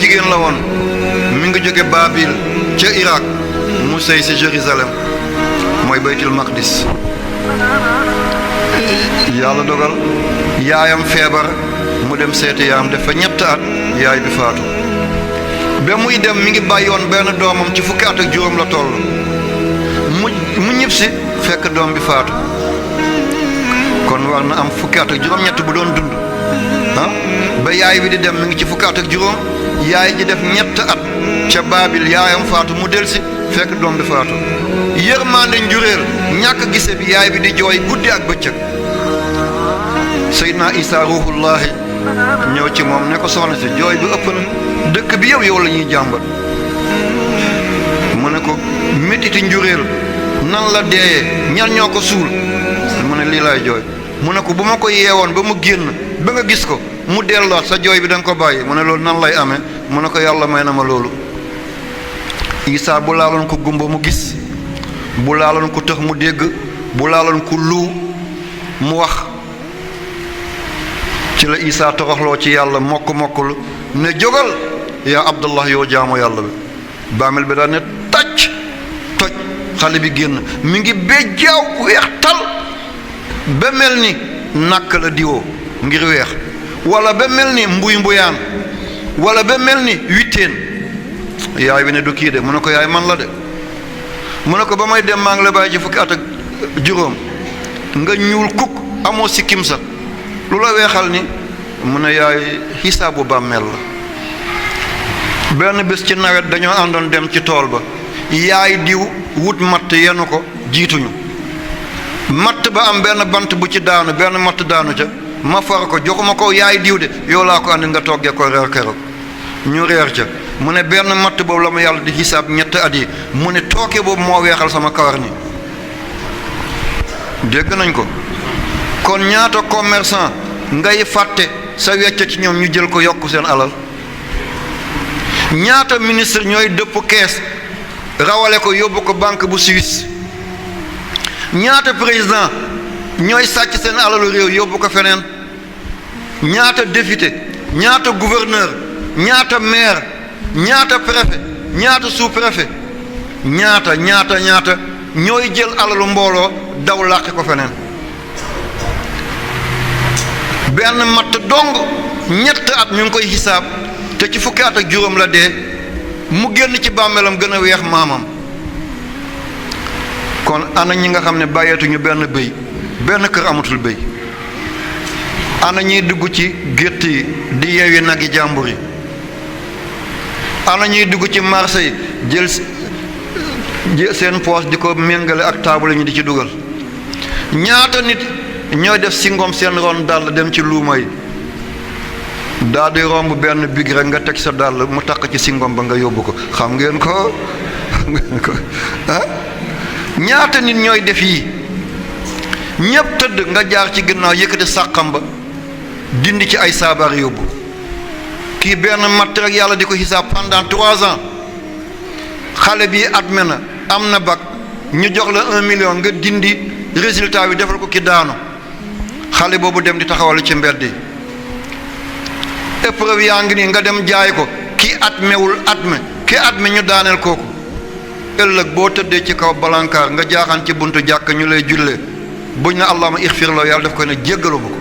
jigéen la woon mi ngi jóge Babil ca Irak mu sëy si Jérusalem mooy baytul maqdis. yàlla dogal yaayam feebar mu dem seeti yaayam def fa ñett at yaay bi faatu. ba muy dem mi ngi bàyyoon benn doomam ci fukki at ak juróom la toll mu ñib si fekk doom bi faatu. kon war na am fukki at ak juróom-ñett bu doon dund ba yaay bi di dem mi ngi ci fukki at ak juróom yaay ji def ñett at ca Baabil yaayam faatu mu delsi fekk doom bi faatu. yërmande njuréel ñàkk gise bi yaay bi di jooy guddi ak bëccëg. Seydina Isa ruhullahi ñëw ci moom ne ko soxna si jooy bi ëpp na dëkk bi yow la ñuy jàmbat. mu ne ko métiti njuréel nan la deeyee ñan ñoo ko suul mu ne lii laay jooy. mu ne ko bu ma ko yeewoon ba mu génn ba nga gis ko mu delloo sa jooy bi da nga ko bàyyi mu ne loolu nan lay amee mu ne ko yàlla may na ma loolu. Isaa bu laaloon ko gumba mu gis, bu laaloon ko tëx mu dégg, bu laaloon ko lu mu wax. ci la Isaa toroxloo ci yàlla mokk-mokklu ne jógal yaa Abdallah yow jaamu yàlla bi. bàmmeel bi daal ne tàcc toj xale bi génn mi ngi béjjaaw weex tal ba mel ni nàkk la diwoo ngir weex, wala ba mel ni mbuy mbuyaan, wala ba mel ni witteen. yaay bi ne du kii de mu ne ko yaay man la de mu ne ko ba may dem maa ngi la bàyyi ci fukki at ak juróom nga ñuul kukk amoo sikkim sa lu la weexal ni mu ne yaay xisaabu bàmmeel la. benn bés ci nawet dañoo àndoon dem ci tool ba yaay diw wut matt yenu ko jiituñu matt ba am benn bant bu ci daanu benn matt daanu ca ma far ko joxuma ko yaay diw de yow laa ko andi nga toggee ko reer keroog ñu reer ca mu ne benn matt boobu la ma yàlla di xisaab ñetti at yi mu ne tooke boobu moo weexal sama kawar ni dégg nañ ko. kon ñaata commerçant ngay fàtte sa wecc ci ñoom ñu jël ko yokk seen alal. ñaata ministre ñooy dëpp kees rawale ko yóbbu ko banque bu Suisse. ñaata président ñooy sàcc seen alalu réew yóbbu ko feneen. ñaata député ñaata gouverneur ñaata maire ñaata préfet ñaata sous-préfet ñaata ñooy jël alalu mbooloo daw làqi ko feneen. benn matt dong ñett at ñu ngi koy xisaab te ci fukki at ak juróom la dee mu génn ci bàmmeelam gën a weex maamam. kon ana ñi nga xam ne bàyyeetuñu benn bëy benn kër amatul bëy. ana ñiy dugg ci gétt yi di yeewi nag yi jàmbur yi. ana ñuy dugg ci marché yi jël seen poos di ko méngale ak taabal ñu di ci dugal. ñaata nit ñooy def singom seen ron dàll dem ci luuma yi daal di romb benn big rek nga teg sa dàll mu takk ci singom ba nga yóbbu ko xam ngeen ko ah ñaata nit ñooy def yi ñépp tëdd nga jaar ci ginnaaw yëkkati sàqam ba dindi ci ay saabar yóbbu. kii benn matt rek yàlla di ko xisaab pendant 3 ans. xale bi adme na am na bac ñu jox la 1 million nga dindi résultat bi defal ko ki daanu xale boobu dem di taxawal ci mbedd yi. épreuve yaa ngi nii nga dem jaay ko ki admewul adme ki adme ñu daaneel kooku. ëllëg boo tëddee ci kaw balankaar nga jaaxaan ci buntu jàkk ñu lay jullee buñ na allahumma ixfir la yàlla daf koy ne jéggalu ma ko